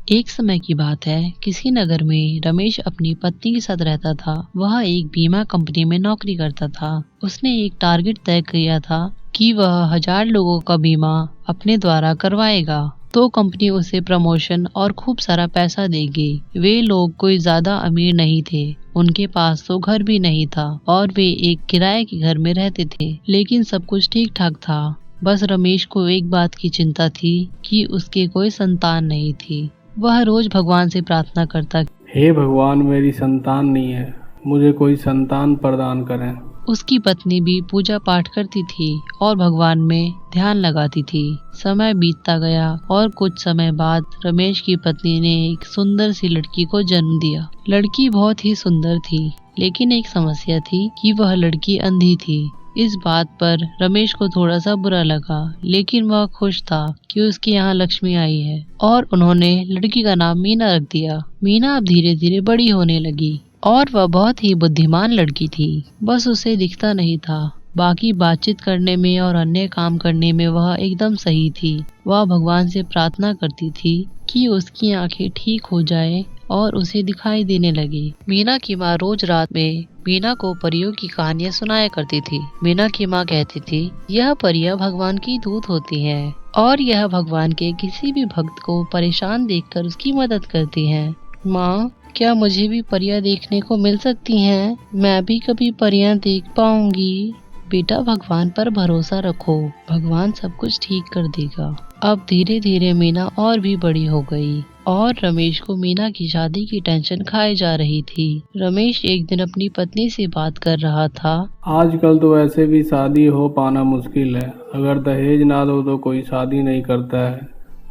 एक समय की बात है, किसी नगर में रमेश अपनी पत्नी के साथ रहता था। वह एक बीमा कंपनी में नौकरी करता था। उसने एक टारगेट तय किया था कि वह 1000 लोगों का बीमा अपने द्वारा करवाएगा तो कंपनी उसे प्रमोशन और खूब सारा पैसा देगी। वे लोग कोई ज्यादा अमीर नहीं थे, उनके पास तो घर भी नहीं था और वे एक किराए के घर में रहते थे। लेकिन सब कुछ ठीक ठाक था। बस रमेश को एक बात की चिंता थी कि उसके कोई संतान नहीं थी। वह रोज भगवान से प्रार्थना करता, हे भगवान, मेरी संतान नहीं है, मुझे कोई संतान प्रदान करें। उसकी पत्नी भी पूजा पाठ करती थी और भगवान में ध्यान लगाती थी। समय बीतता गया और कुछ समय बाद रमेश की पत्नी ने एक सुंदर सी लड़की को जन्म दिया। लड़की बहुत ही सुंदर थी, लेकिन एक समस्या थी कि वह लड़की अंधी थी। इस बात पर रमेश को थोड़ा सा बुरा लगा, लेकिन वह खुश था कि उसके यहाँ लक्ष्मी आई है और उन्होंने लड़की का नाम मीना रख दिया। मीना अब धीरे धीरे बड़ी होने लगी और वह बहुत ही बुद्धिमान लड़की थी। बस उसे दिखता नहीं था, बाकी बातचीत करने में और अन्य काम करने में वह एकदम सही थी। वह भगवान से प्रार्थना करती थी कि उसकी आंखें ठीक हो जाए और उसे दिखाई देने लगे। मीना की माँ रोज रात में मीना को परियों की कहानियाँ सुनाया करती थी। मीना की माँ कहती थी, यह परियां भगवान की दूत होती हैं और यह भगवान के किसी भी भक्त को परेशान देखकर उसकी मदद करती हैं। माँ, क्या मुझे भी परियां देखने को मिल सकती हैं? मैं भी कभी परियां देख पाऊंगी? बेटा, भगवान पर भरोसा रखो, भगवान सब कुछ ठीक कर देगा। अब धीरे धीरे मीना और भी बड़ी हो गई और रमेश को मीना की शादी की टेंशन खाए जा रही थी। रमेश एक दिन अपनी पत्नी से बात कर रहा था। आजकल तो वैसे भी शादी हो पाना मुश्किल है। अगर दहेज ना दो तो कोई शादी नहीं करता है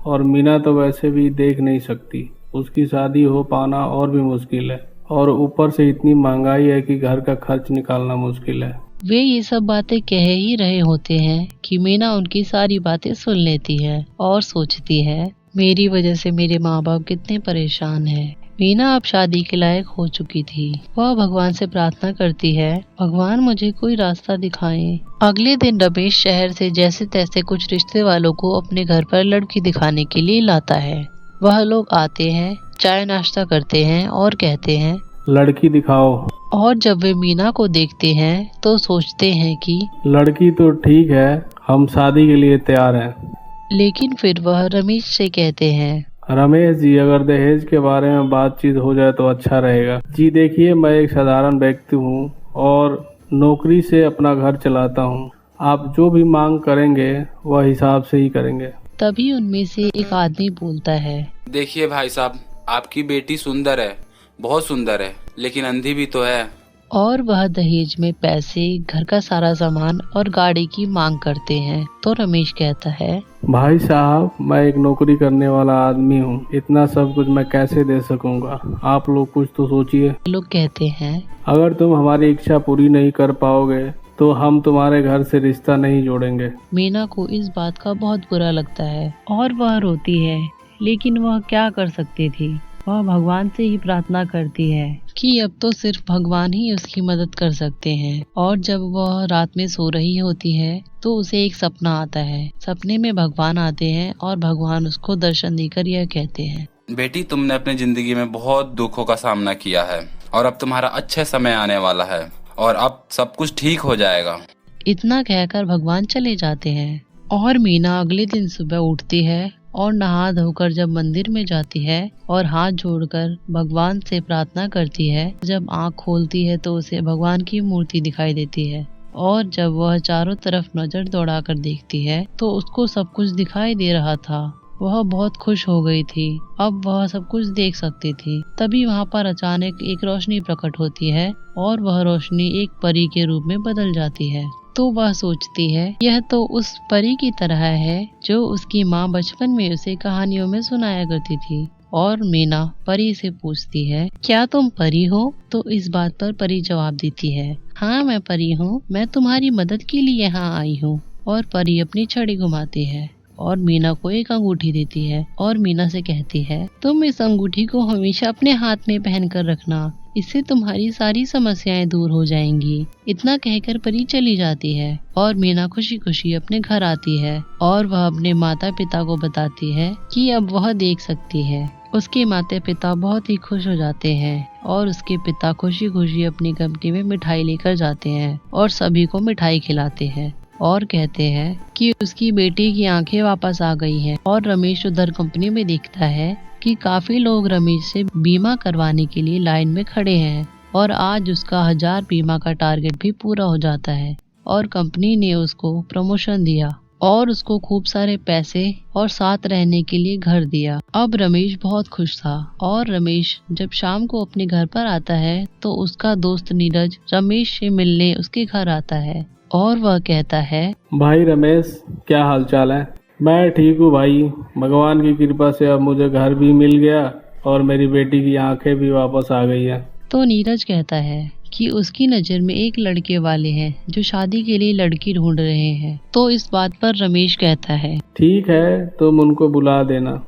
और मीना तो वैसे भी देख नहीं सकती, उसकी शादी हो पाना और भी मुश्किल है। और ऊपर से इतनी महंगाई है कि घर का खर्च निकालना मुश्किल है। वे ये सब बातें कह ही रहे होते हैं कि मीना उनकी सारी बातें सुन लेती है और सोचती है, मेरी वजह से मेरे माँ बाप कितने परेशान हैं। मीना अब शादी के लायक हो चुकी थी। वह भगवान से प्रार्थना करती है, भगवान मुझे कोई रास्ता दिखाएं। अगले दिन रमेश शहर से जैसे तैसे कुछ रिश्ते वालों को अपने घर पर लड़की दिखाने के लिए लाता है। वह लोग आते हैं, चाय नाश्ता करते हैं और कहते हैं, लड़की दिखाओ। और जब वे मीना को देखते हैं तो सोचते हैं कि लड़की तो ठीक है, हम शादी के लिए तैयार हैं। लेकिन फिर वह रमेश से कहते हैं, रमेश जी, अगर दहेज के बारे में बातचीत हो जाए तो अच्छा रहेगा। जी देखिए, मैं एक साधारण व्यक्ति हूँ और नौकरी से अपना घर चलाता हूँ। आप जो भी मांग करेंगे वह हिसाब से ही करेंगे। तभी उनमें से एक आदमी बोलता है, देखिए भाई साहब, आपकी बेटी सुंदर है, बहुत सुंदर है, लेकिन अंधी भी तो है। और वह दहेज में पैसे, घर का सारा सामान और गाड़ी की मांग करते हैं। तो रमेश कहता है, भाई साहब, मैं एक नौकरी करने वाला आदमी हूँ, इतना सब कुछ मैं कैसे दे सकूंगा? आप लोग कुछ तो सोचिए। लोग कहते हैं, अगर तुम हमारी इच्छा पूरी नहीं कर पाओगे तो हम तुम्हारे घर से रिश्ता नहीं जोड़ेंगे। मीना को इस बात का बहुत बुरा लगता है और वह रोती है, लेकिन वह क्या कर सकती थी। वह भगवान से ही प्रार्थना करती है कि अब तो सिर्फ भगवान ही उसकी मदद कर सकते हैं। और जब वह रात में सो रही होती है तो उसे एक सपना आता है। सपने में भगवान आते हैं और भगवान उसको दर्शन देकर यह कहते हैं, बेटी, तुमने अपनी जिंदगी में बहुत दुखों का सामना किया है और अब तुम्हारा अच्छा समय आने वाला है और अब सब कुछ ठीक हो जाएगा। इतना कहकर भगवान चले जाते हैं और मीना अगले दिन सुबह उठती है और नहा धोकर जब मंदिर में जाती है और हाथ जोड़कर भगवान से प्रार्थना करती है। जब आँख खोलती है तो उसे भगवान की मूर्ति दिखाई देती है और जब वह चारों तरफ नजर दौड़ाकर देखती है तो उसको सब कुछ दिखाई दे रहा था। वह बहुत खुश हो गई थी, अब वह सब कुछ देख सकती थी। तभी वहाँ पर अचानक एक रोशनी प्रकट होती है और वह रोशनी एक परी के रूप में बदल जाती है। तो वह सोचती है, यह तो उस परी की तरह है जो उसकी माँ बचपन में उसे कहानियों में सुनाया करती थी। और मीना परी से पूछती है, क्या तुम परी हो? तो इस बात पर परी जवाब देती है, हाँ मैं परी हूँ, मैं तुम्हारी मदद के लिए यहाँ आई हूँ। और परी अपनी छड़ी घुमाती है और मीना को एक अंगूठी देती है और मीना से कहती है, तुम इस अंगूठी को हमेशा अपने हाथ में पहन कर रखना, इससे तुम्हारी सारी समस्याएं दूर हो जाएंगी। इतना कहकर परी चली जाती है और मीना खुशी खुशी अपने घर आती है और वह अपने माता पिता को बताती है कि अब वह देख सकती है। उसके माता पिता बहुत ही खुश हो जाते हैं और उसके पिता खुशी खुशी अपनी कंपनी में मिठाई लेकर जाते हैं और सभी को मिठाई खिलाते हैं और कहते हैं कि उसकी बेटी की आंखें वापस आ गई हैं। और रमेश उधर कंपनी में देखता है कि काफी लोग रमेश से बीमा करवाने के लिए लाइन में खड़े हैं और आज उसका 1000 बीमा का टारगेट भी पूरा हो जाता है और कंपनी ने उसको प्रमोशन दिया और उसको खूब सारे पैसे और साथ रहने के लिए घर दिया। अब रमेश बहुत खुश था और रमेश जब शाम को अपने घर पर आता है तो उसका दोस्त नीरज रमेश से मिलने उसके घर आता है और वह कहता है, भाई रमेश, क्या हालचाल है? मैं ठीक हूँ भाई, भगवान की कृपा से अब मुझे घर भी मिल गया और मेरी बेटी की आंखें भी वापस आ गई हैं। तो नीरज कहता है कि उसकी नज़र में एक लड़के वाले हैं जो शादी के लिए लड़की ढूंढ रहे हैं। तो इस बात पर रमेश कहता है, ठीक है, तुम उनको बुला देना।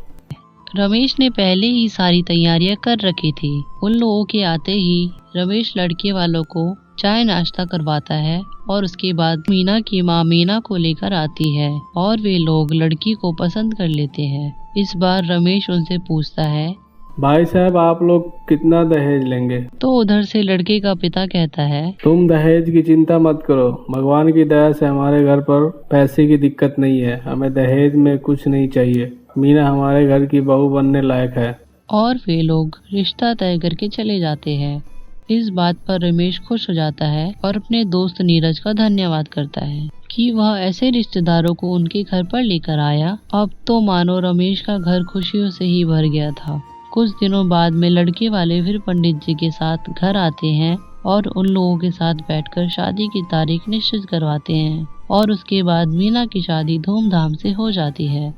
रमेश ने पहले ही सारी तैयारियां कर रखी थी। उन लोगों के आते ही रमेश लड़के वालों को चाय नाश्ता करवाता है और उसके बाद मीना की माँ मीना को लेकर आती है और वे लोग लड़की को पसंद कर लेते हैं। इस बार रमेश उनसे पूछता है, भाई साहब, आप लोग कितना दहेज लेंगे? तो उधर से लड़के का पिता कहता है, तुम दहेज की चिंता मत करो, भगवान की दया से हमारे घर पर पैसे की दिक्कत नहीं है, हमें दहेज में कुछ नहीं चाहिए। मीना हमारे घर की बहू बनने लायक है। और वे लोग रिश्ता तय करके चले जाते हैं। इस बात पर रमेश खुश हो जाता है और अपने दोस्त नीरज का धन्यवाद करता है कि वह ऐसे रिश्तेदारों को उनके घर पर लेकर आया। अब तो मानो रमेश का घर खुशियों से ही भर गया था। कुछ दिनों बाद में लड़के वाले फिर पंडित जी के साथ घर आते हैं और उन लोगों के साथ बैठकर शादी की तारीख निश्चित करवाते हैं और उसके बाद मीना की शादी धूमधाम से हो जाती है।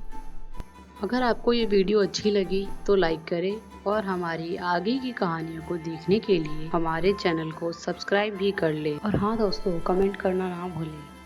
अगर आपको ये वीडियो अच्छी लगी तो लाइक करें और हमारी आगे की कहानियों को देखने के लिए हमारे चैनल को सब्सक्राइब भी कर लें। और हाँ दोस्तों, कमेंट करना ना भूलें।